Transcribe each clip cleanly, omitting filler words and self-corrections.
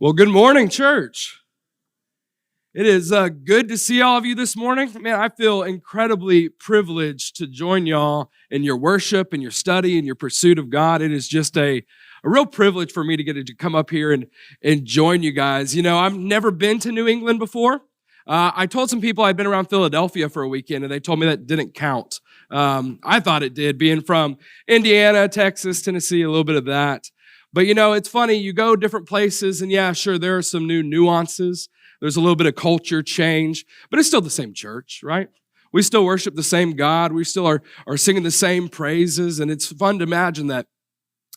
Well, good morning, church. It is good to see all of you this morning. Man, I feel incredibly privileged to join y'all in your worship and your study and your pursuit of God. It is just a real privilege for me to get to come up here and join you guys. You know, I've never been to New England before. I told some people I'd been around Philadelphia for a weekend, and they told me that didn't count. I thought it did, being from Indiana, Texas, Tennessee, a little bit of that. But you know, it's funny, you go different places, and yeah, sure, there are some new nuances. There's a little bit of culture change, but it's still the same church, right? We still worship the same God. We still are singing the same praises, and it's fun to imagine that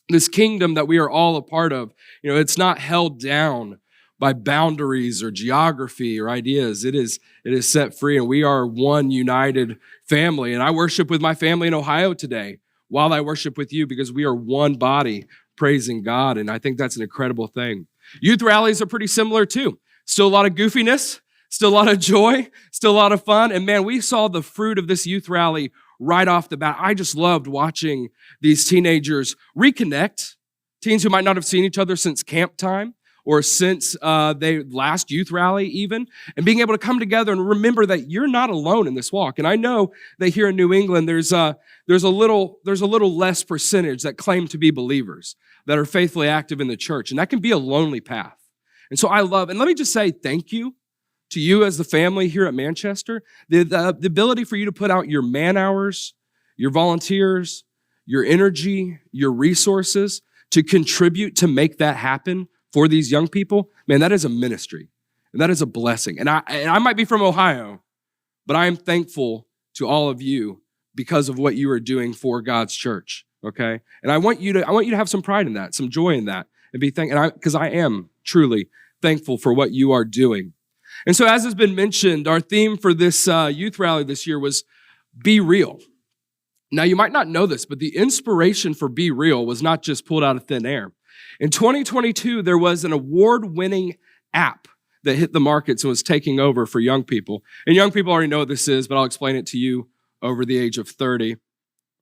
this kingdom that we are all a part of, you know, it's not held down by boundaries or geography or ideas. It is set free, and we are one united family. And I worship with my family in Ohio today while I worship with you because we are one body praising God, and I think that's an incredible thing. Youth rallies are pretty similar too. Still a lot of goofiness, still a lot of joy, still a lot of fun, and man, we saw the fruit of this youth rally right off the bat. I just loved watching these teenagers reconnect, teens who might not have seen each other since camp time or since they last youth rally even, and being able to come together and remember that you're not alone in this walk. And I know that here in New England, there's a little less percentage that claim to be believers, that are faithfully active in the church, and that can be a lonely path. And so I love, and let me just say thank you to you as the family here at Manchester, the ability for you to put out your man hours, your volunteers, your energy, your resources to contribute to make that happen for these young people. Man, that is a ministry, and that is a blessing. And I might be from Ohio, but I am thankful to all of you because of what you are doing for God's church. Okay, and I want you to have some pride in that, some joy in that, and be because I am truly thankful for what you are doing. And so, as has been mentioned, our theme for this youth rally this year was "Be Real." Now, you might not know this, but the inspiration for "Be Real" was not just pulled out of thin air. In 2022, there was an award-winning app that hit the markets and was taking over for young people. And young people already know what this is, but I'll explain it to you over the age of 30.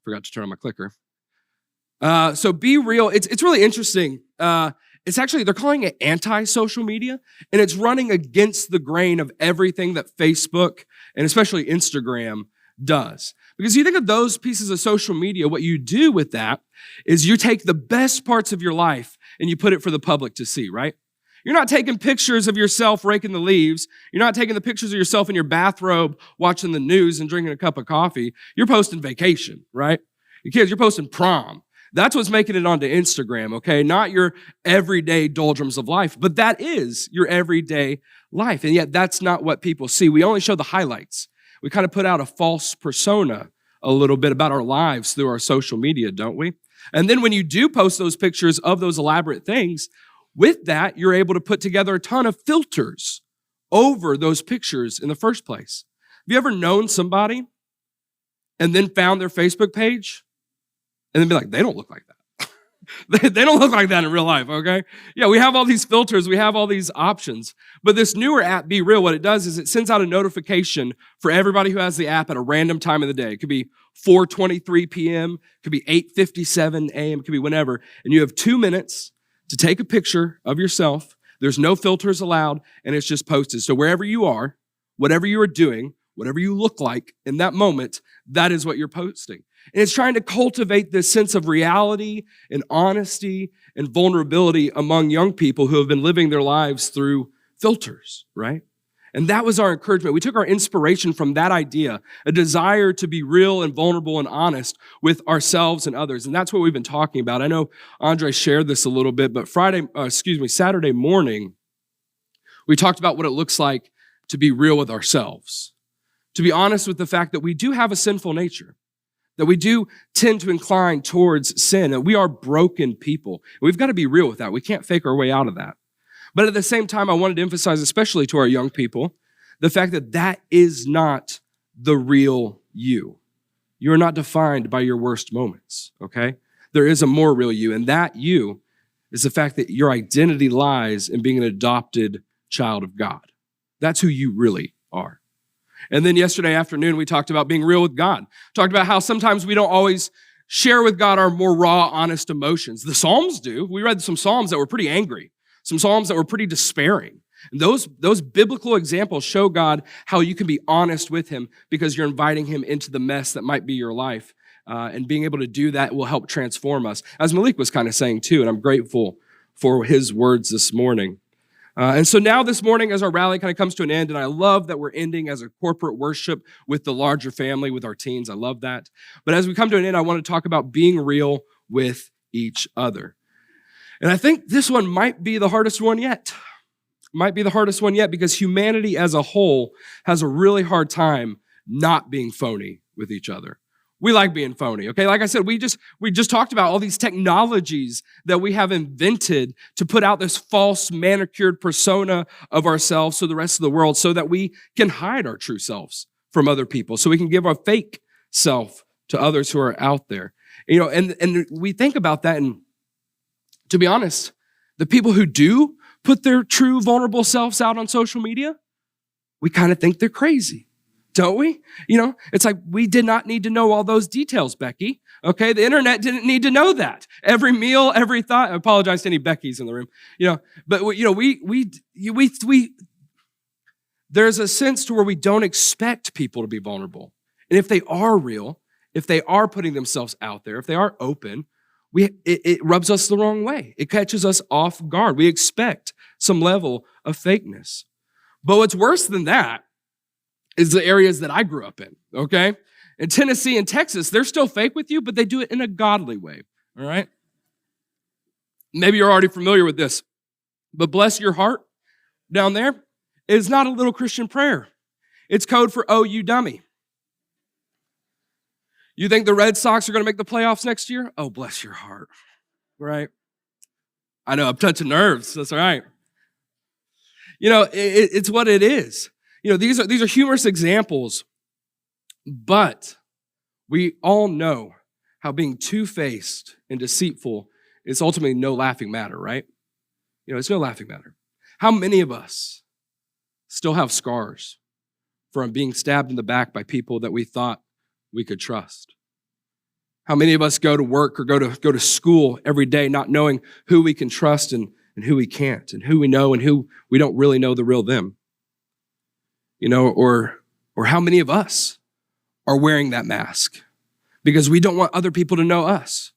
Forgot to turn on my clicker. So Be Real, it's really interesting. It's actually, they're calling it anti-social media, and it's running against the grain of everything that Facebook and especially Instagram does. Because you think of those pieces of social media, what you do with that is you take the best parts of your life and you put it for the public to see, right? You're not taking pictures of yourself raking the leaves. You're not taking the pictures of yourself in your bathrobe watching the news and drinking a cup of coffee. You're posting vacation, right? Your kids, you're posting prom. That's what's making it onto Instagram, okay? Not your everyday doldrums of life, but that is your everyday life. And yet that's not what people see. We only show the highlights. We kind of put out a false persona a little bit about our lives through our social media, don't we? And then when you do post those pictures of those elaborate things, with that, you're able to put together a ton of filters over those pictures in the first place. Have you ever known somebody and then found their Facebook page and then be like, they don't look like that. They don't look like that in real life, okay? Yeah, we have all these filters. We have all these options. But this newer app, Be Real, what it does is it sends out a notification for everybody who has the app at a random time of the day. It could be 4:23 p.m., it could be 8:57 a.m., it could be whenever. And you have 2 minutes to take a picture of yourself. There's no filters allowed, and it's just posted. So wherever you are, whatever you are doing, whatever you look like in that moment, that is what you're posting. And it's trying to cultivate this sense of reality and honesty and vulnerability among young people who have been living their lives through filters, right? And that was our encouragement. We took our inspiration from that idea, a desire to be real and vulnerable and honest with ourselves and others. And that's what we've been talking about. I know Andre shared this a little bit, but Saturday morning, we talked about what it looks like to be real with ourselves, to be honest with the fact that we do have a sinful nature, that we do tend to incline towards sin, and we are broken people. We've got to be real with that. We can't fake our way out of that. But at the same time, I wanted to emphasize, especially to our young people, the fact that that is not the real you. You are not defined by your worst moments, okay? There is a more real you, and that you is the fact that your identity lies in being an adopted child of God. That's who you really are. And then yesterday afternoon, we talked about being real with God. Talked about how sometimes we don't always share with God our more raw, honest emotions. The Psalms do. We read some Psalms that were pretty angry. some Psalms that were pretty despairing. And those biblical examples show God how you can be honest with him because you're inviting him into the mess that might be your life. And being able to do that will help transform us, as Malik was kind of saying too, and I'm grateful for his words this morning. And so now this morning, as our rally kind of comes to an end, and I love that we're ending as a corporate worship with the larger family, with our teens. I love that. But as we come to an end, I want to talk about being real with each other. And I think this one might be the hardest one yet. Might be the hardest one yet because humanity as a whole has a really hard time not being phony with each other. We like being phony, okay? Like I said, we just talked about all these technologies that we have invented to put out this false manicured persona of ourselves to the rest of the world so that we can hide our true selves from other people, so we can give our fake self to others who are out there. You know, and we think about that, and to be honest, the people who do put their true vulnerable selves out on social media, we kind of think they're crazy. Don't we? You know, it's like we did not need to know all those details, Becky. Okay, the internet didn't need to know that. Every meal, every thought. I apologize to any Beckys in the room. You know, but you know, we there's a sense to where we don't expect people to be vulnerable, and if they are real, if they are putting themselves out there, if they are open, it rubs us the wrong way. It catches us off guard. We expect some level of fakeness. But what's worse than that is the areas that I grew up in, okay? In Tennessee and Texas, they're still fake with you, but they do it in a godly way, all right? Maybe you're already familiar with this, but bless your heart down there is not a little Christian prayer. It's code for, oh, you dummy. You think the Red Sox are going to make the playoffs next year? Oh, bless your heart, right? I know, I'm touching nerves. That's all right. You know, it's what it is. You know, these are humorous examples, but we all know how being two-faced and deceitful is ultimately no laughing matter, right? You know, it's no laughing matter. How many of us still have scars from being stabbed in the back by people that we thought we could trust? How many of us go to work or go to school every day not knowing who we can trust and who we can't, and who we know and who we don't really know the real them? You know, or how many of us are wearing that mask because we don't want other people to know us?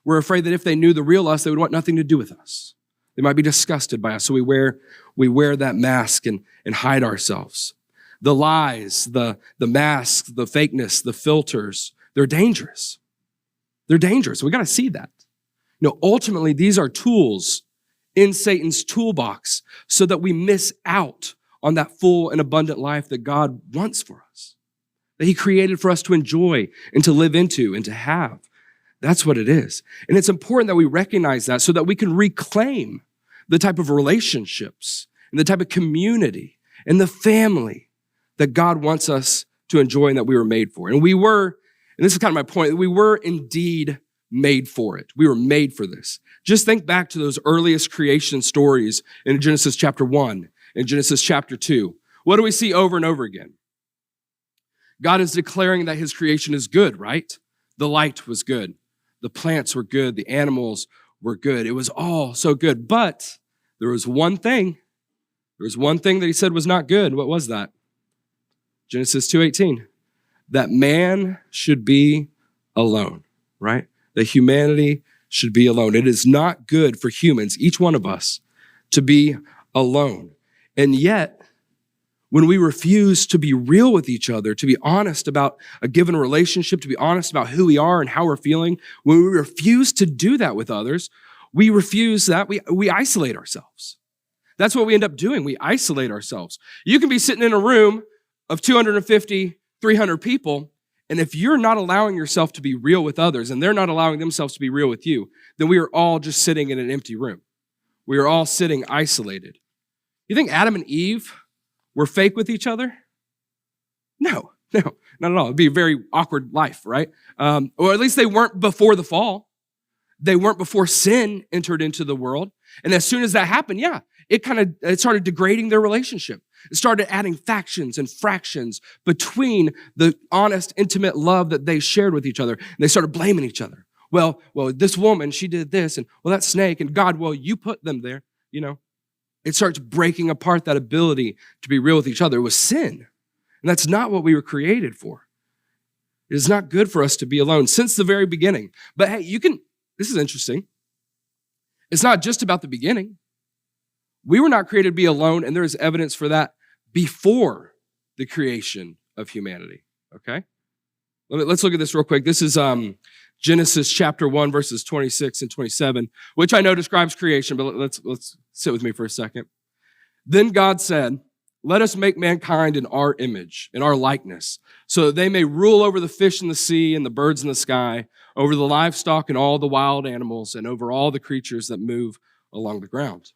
We're afraid that if they knew the real us, they would want nothing to do with us. They might be disgusted by us, so we wear that mask and hide ourselves. The lies, the masks, the fakeness, the filters, they're dangerous. They're dangerous. We got to see that. You know, ultimately, these are tools in Satan's toolbox so that we miss out on that full and abundant life that God wants for us, that he created for us to enjoy and to live into and to have. That's what it is. And it's important that we recognize that so that we can reclaim the type of relationships and the type of community and the family that God wants us to enjoy and that we were made for. And this is kind of my point, we were indeed made for it. We were made for this. Just think back to those earliest creation stories in Genesis chapter 1. In Genesis chapter 2, what do we see over and over again? God is declaring that his creation is good, right? The light was good. The plants were good. The animals were good. It was all so good. But there was one thing. There was one thing that he said was not good. What was that? Genesis 2:18. That man should be alone, right? That humanity should be alone. It is not good for humans, each one of us, to be alone. And yet, when we refuse to be real with each other, to be honest about a given relationship, to be honest about who we are and how we're feeling, when we refuse to do that with others, we refuse that, we isolate ourselves. That's what we end up doing. We isolate ourselves. You can be sitting in a room of 250, 300 people, and if you're not allowing yourself to be real with others and they're not allowing themselves to be real with you, then we are all just sitting in an empty room. We are all sitting isolated. You think Adam and Eve were fake with each other? No, not at all. It'd be a very awkward life, right? Or at least they weren't before the fall. They weren't before sin entered into the world. And as soon as that happened, it started degrading their relationship. It started adding factions and fractions between the honest, intimate love that they shared with each other. And they started blaming each other. Well, this woman, she did this, and well, that snake, and God, well, you put them there, you know. It starts breaking apart that ability to be real with each other. It was sin. And that's not what we were created for. It is not good for us to be alone since the very beginning. But hey, this is interesting. It's not just about the beginning. We were not created to be alone, and there is evidence for that before the creation of humanity, okay? Let's look at this real quick. This is Genesis chapter 1, verses 26 and 27, which I know describes creation, but let's sit with me for a second. Then God said, "Let us make mankind in our image, in our likeness, so that they may rule over the fish in the sea and the birds in the sky, over the livestock and all the wild animals, and over all the creatures that move along the ground."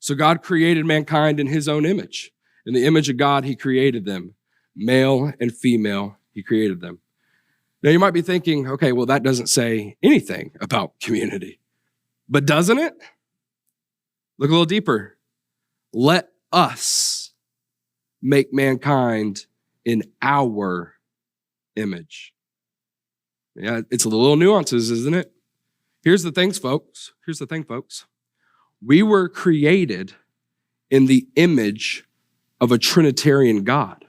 So God created mankind in his own image. In the image of God, he created them. Male and female, he created them. Now you might be thinking, okay, well, that doesn't say anything about community. But doesn't it? Look a little deeper. Let us make mankind in our image. Yeah, it's a little nuances, isn't it? Here's the thing, folks. We were created in the image of a Trinitarian God.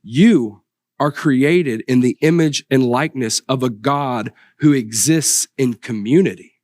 You are created in the image and likeness of a God who exists in community.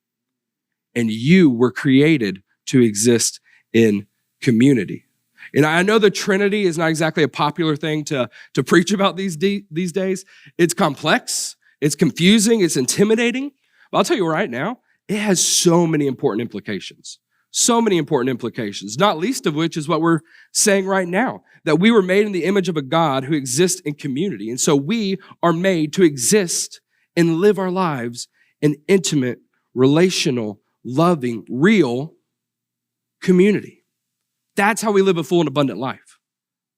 And you were created to exist in community. And I know the Trinity is not exactly a popular thing to preach about these days. It's complex, it's confusing, it's intimidating. But I'll tell you right now, it has so many important implications. So many important implications, not least of which is what we're saying right now, that we were made in the image of a God who exists in community. And so we are made to exist and live our lives in intimate, relational, loving, real community. That's how we live a full and abundant life.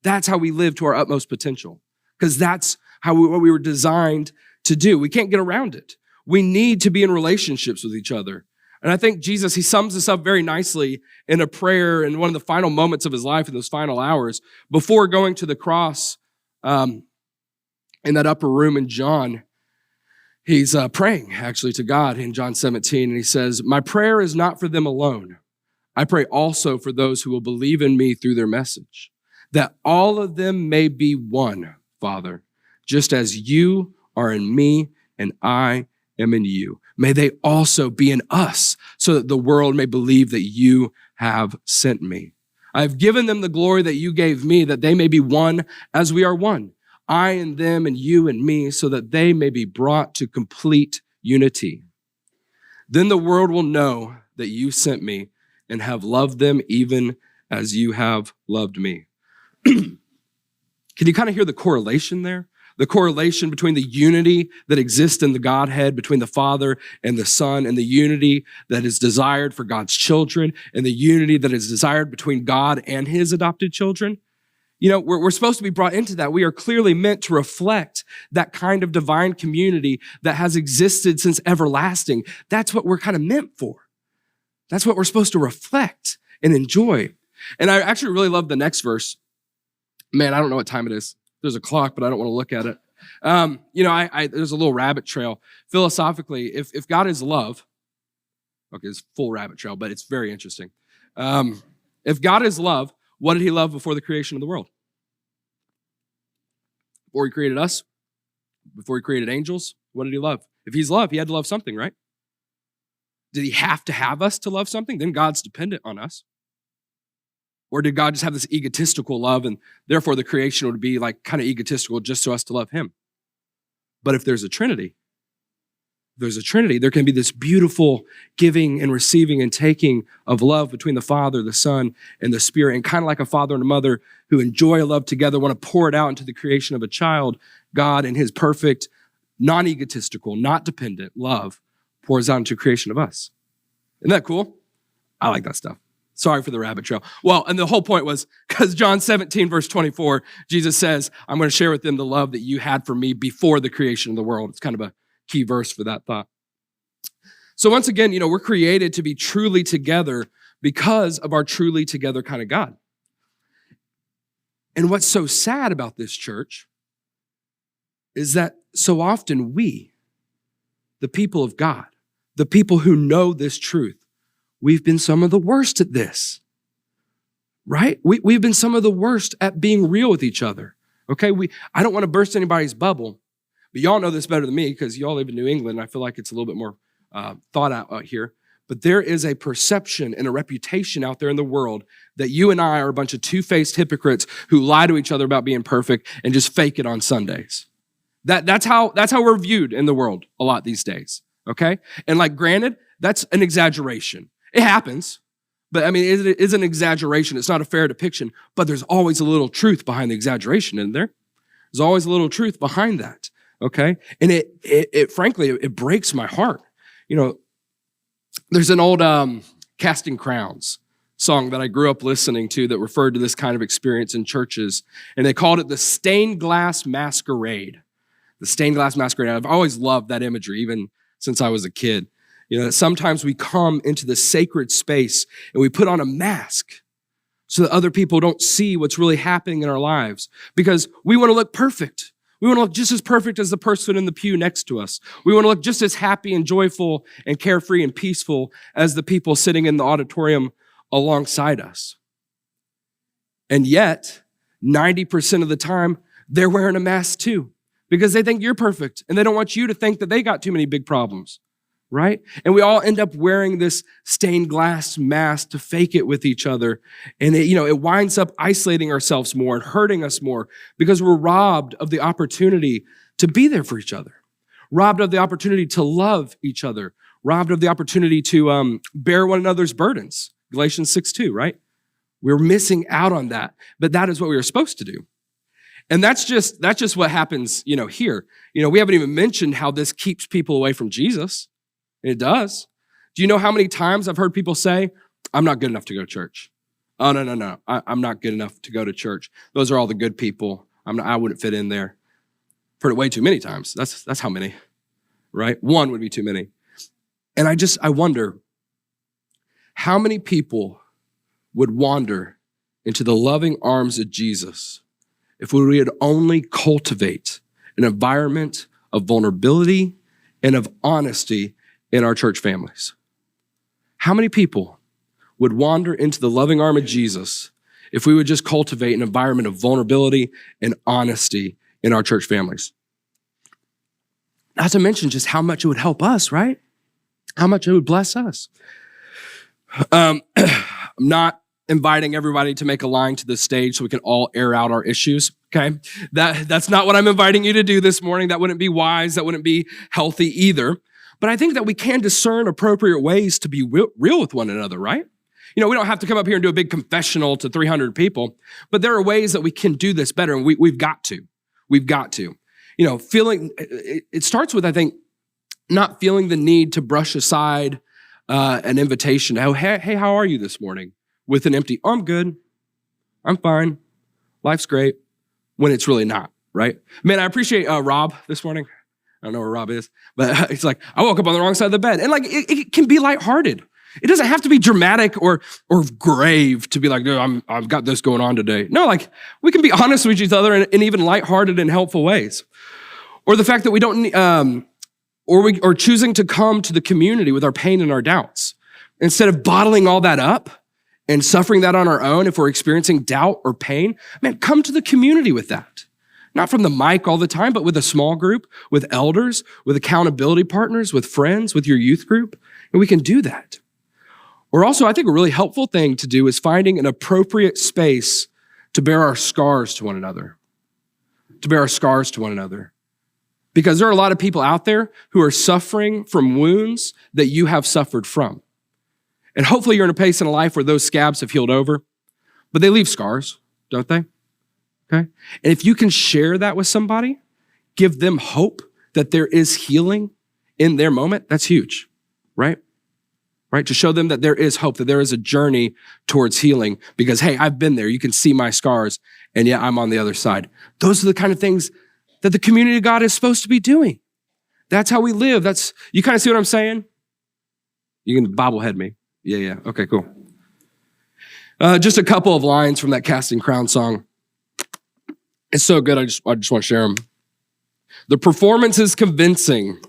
That's how we live to our utmost potential, because that's what we were designed to do. We can't get around it. We need to be in relationships with each other. And I think Jesus, he sums this up very nicely in a prayer in one of the final moments of his life in those final hours before going to the cross in that upper room in John. He's praying actually to God in John 17, and he says, "My prayer is not for them alone. I pray also for those who will believe in me through their message, that all of them may be one, Father, just as you are in me and I am in you. May they also be in us, so that the world may believe that you have sent me. I have given them the glory that you gave me, that they may be one as we are one, I and them and you and me, so that they may be brought to complete unity. Then the world will know that you sent me and have loved them even as you have loved me." Can you kind of hear the correlation there? The correlation between the unity that exists in the Godhead, between the Father and the Son, and the unity that is desired for God's children, and the unity that is desired between God and his adopted children. You know, we're supposed to be brought into that. We are clearly meant to reflect that kind of divine community that has existed since everlasting. That's what we're kind of meant for. That's what we're supposed to reflect and enjoy. And I actually really love the next verse. Man, I don't know what time it is. There's a clock, but I don't want to look at it. There's a little rabbit trail. Philosophically, if God is love, okay, it's a full rabbit trail, but it's very interesting. If God is love, what did he love before the creation of the world? Before he created us? Before he created angels? What did he love? If he's love, he had to love something, right? Did he have to have us to love something? Then God's dependent on us. Or did God just have this egotistical love, and therefore the creation would be like kind of egotistical just so us to love him? But if there's a Trinity, there can be this beautiful giving and receiving and taking of love between the Father, the Son, and the Spirit. And kind of like a father and a mother who enjoy love together, want to pour it out into the creation of a child, God in his perfect, non-egotistical, not dependent love pours out into creation of us. Isn't that cool? I like that stuff. Sorry for the rabbit trail. Well, and the whole point was because John 17, verse 24, Jesus says, "I'm going to share with them the love that you had for me before the creation of the world." It's kind of a key verse for that thought. So once again, we're created to be truly together because of our truly together kind of God. And what's so sad about this church is that so often we, the people of God, the people who know this truth, we've been some of the worst at this, right? We've been some of the worst at being real with each other, okay? I don't want to burst anybody's bubble, but y'all know this better than me because y'all live in New England. And I feel like it's a little bit more thought out here. But there is a perception and a reputation out there in the world that you and I are a bunch of two-faced hypocrites who lie to each other about being perfect and just fake it on Sundays. That's how we're viewed in the world a lot these days, okay? And like, granted, that's an exaggeration. It happens, but I mean, it is an exaggeration. It's not a fair depiction, but there's always a little truth behind the exaggeration, isn't there? There's always a little truth behind that, okay? And it frankly, it breaks my heart. You know, there's an old Casting Crowns song that I grew up listening to that referred to this kind of experience in churches, and they called it the stained glass masquerade. The stained glass masquerade. I've always loved that imagery, even since I was a kid. You know, that sometimes we come into the sacred space and we put on a mask so that other people don't see what's really happening in our lives because we want to look perfect. We want to look just as perfect as the person in the pew next to us. We want to look just as happy and joyful and carefree and peaceful as the people sitting in the auditorium alongside us. And yet, 90% of the time, they're wearing a mask too because they think you're perfect and they don't want you to think that they got too many big problems, right? And we all end up wearing this stained glass mask to fake it with each other. And it winds up isolating ourselves more and hurting us more because we're robbed of the opportunity to be there for each other, robbed of the opportunity to love each other, robbed of the opportunity to bear one another's burdens. Galatians 6:2, right? We're missing out on that, but that is what we were supposed to do. And that's just what happens, here. We haven't even mentioned how this keeps people away from Jesus. It does. Do you know how many times I've heard people say, I'm not good enough to go to church? Oh, no. I'm not good enough to go to church. Those are all the good people. I wouldn't fit in there. I've heard it way too many times. That's how many, right? One would be too many. And I wonder how many people would wander into the loving arms of Jesus if we would only cultivate an environment of vulnerability and of honesty in our church families. How many people would wander into the loving arm of Jesus if we would just cultivate an environment of vulnerability and honesty in our church families? Not to mention just how much it would help us, right? How much it would bless us. I'm not inviting everybody to make a line to the stage so we can all air out our issues, okay? That's not what I'm inviting you to do this morning. That wouldn't be wise. That wouldn't be healthy either. But I think that we can discern appropriate ways to be real with one another, right? We don't have to come up here and do a big confessional to 300 people, but there are ways that we can do this better, and we've got to. We've got to. It starts with, I think, not feeling the need to brush aside an invitation. Oh, hey, how are you this morning? With an empty, I'm good, I'm fine, life's great, when it's really not, right? Man, I appreciate Rob this morning. I don't know where Rob is, but it's like, I woke up on the wrong side of the bed. And it can be lighthearted. It doesn't have to be dramatic or grave to be like, no, I've got this going on today. No, we can be honest with each other in even lighthearted and helpful ways. Or the fact that we don't, or choosing to come to the community with our pain and our doubts. Instead of bottling all that up and suffering that on our own, if we're experiencing doubt or pain, man, come to the community with that. Not from the mic all the time, but with a small group, with elders, with accountability partners, with friends, with your youth group. And we can do that. Or also, I think a really helpful thing to do is finding an appropriate space to bear our scars to one another. To bear our scars to one another. Because there are a lot of people out there who are suffering from wounds that you have suffered from. And hopefully you're in a place in life where those scabs have healed over, but they leave scars, don't they? Okay. And if you can share that with somebody, give them hope that there is healing in their moment, that's huge, right? Right? To show them that there is hope, that there is a journey towards healing because, hey, I've been there. You can see my scars, and yet I'm on the other side. Those are the kind of things that the community of God is supposed to be doing. That's how we live. You kind of see what I'm saying? You can bobblehead me. Yeah. Okay, cool. Just a couple of lines from that Casting Crown song. It's so good, I just want to share them. The performance is convincing,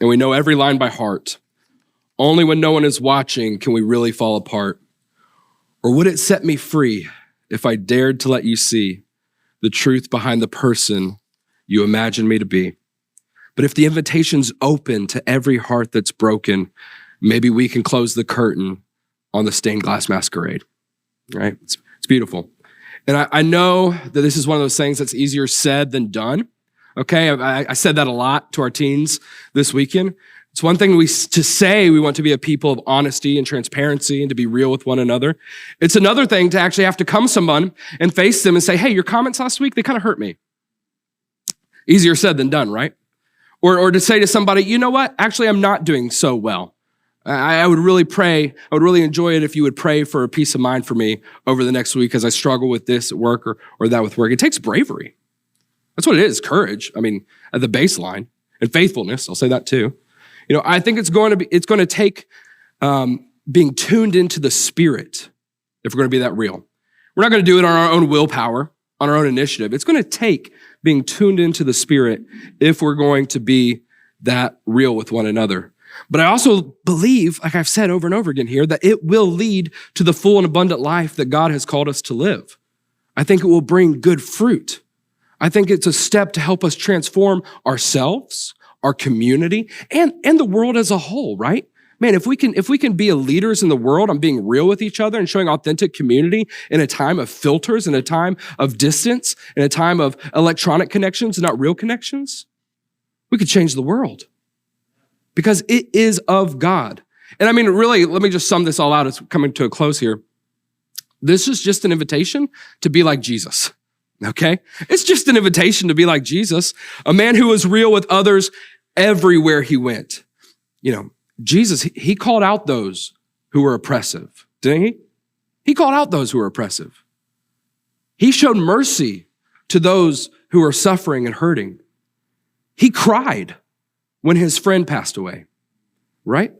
and we know every line by heart. Only when no one is watching can we really fall apart. Or would it set me free if I dared to let you see the truth behind the person you imagine me to be? But if the invitation's open to every heart that's broken, maybe we can close the curtain on the stained glass masquerade, right? It's beautiful. And I know that this is one of those things that's easier said than done, okay? I said that a lot to our teens this weekend. It's one thing to say we want to be a people of honesty and transparency and to be real with one another. It's another thing to actually have to come to someone and face them and say, hey, your comments last week, they kind of hurt me. Easier said than done, right? Or to say to somebody, you know what? Actually, I'm not doing so well. I would really enjoy it if you would pray for a peace of mind for me over the next week as I struggle with this at work or that with work. It takes bravery. That's what it is, courage. I mean, at the baseline, and faithfulness, I'll say that too. I think it's going to take being tuned into the Spirit if we're going to be that real. We're not going to do it on our own willpower, on our own initiative. It's going to take being tuned into the Spirit if we're going to be that real with one another. But I also believe, like I've said over and over again here, that it will lead to the full and abundant life that God has called us to live. I think it will bring good fruit. I think it's a step to help us transform ourselves, our community, and the world as a whole, right? Man, if we can be leaders in the world on being real with each other and showing authentic community in a time of filters, in a time of distance, in a time of electronic connections and not real connections, we could change the world because it is of God. And I mean, really, let me just sum this all out. It's coming to a close here. This is just an invitation to be like Jesus, okay? It's just an invitation to be like Jesus, a man who was real with others everywhere he went. Jesus, he called out those who were oppressive, didn't he? He called out those who were oppressive. He showed mercy to those who were suffering and hurting. He cried when his friend passed away, right?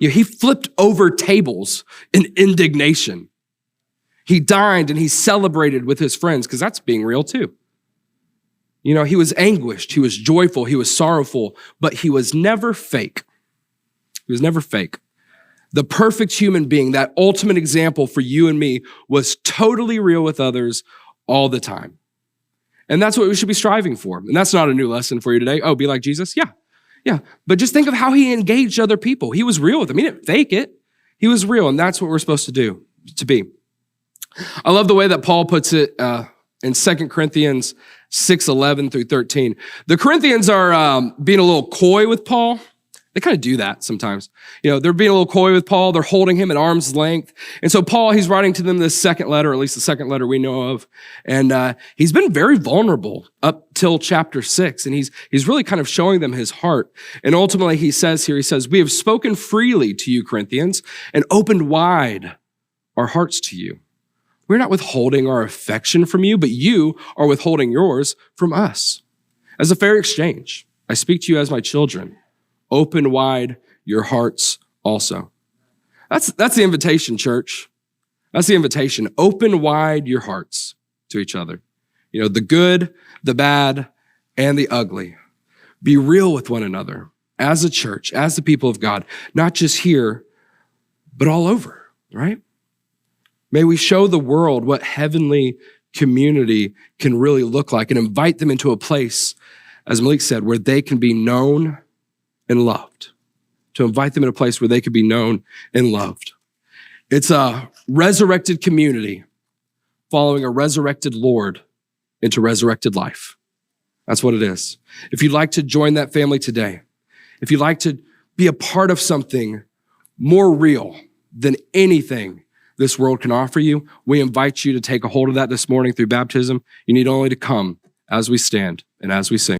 He flipped over tables in indignation. He dined and he celebrated with his friends because that's being real too. He was anguished, he was joyful, he was sorrowful, but he was never fake. He was never fake. The perfect human being, that ultimate example for you and me, was totally real with others all the time. And that's what we should be striving for. And that's not a new lesson for you today. Oh, be like Jesus? Yeah. But just think of how he engaged other people. He was real with them. He didn't fake it. He was real, and that's what we're supposed to be. I love the way that Paul puts it in 2 Corinthians 6:11 through 13. The Corinthians are being a little coy with Paul. They kind of do that sometimes. They're being a little coy with Paul. They're holding him at arm's length. And so Paul, he's writing to them this second letter, or at least the second letter we know of. And he's been very vulnerable up till chapter 6. And he's really kind of showing them his heart. And ultimately he says, we have spoken freely to you, Corinthians, and opened wide our hearts to you. We're not withholding our affection from you, but you are withholding yours from us. As a fair exchange, I speak to you as my children. Open wide your hearts also. That's the invitation, church. That's the invitation. Open wide your hearts to each other. The good, the bad, and the ugly. Be real with one another as a church, as the people of God, not just here, but all over, right? May we show the world what heavenly community can really look like and invite them into a place, as Malik said, where they can be known and loved. To invite them in a place where they could be known and loved. It's a resurrected community following a resurrected Lord into resurrected life. That's what it is. If you'd like to join that family today, if you'd like to be a part of something more real than anything this world can offer you, we invite you to take a hold of that this morning through baptism. You need only to come as we stand and as we sing.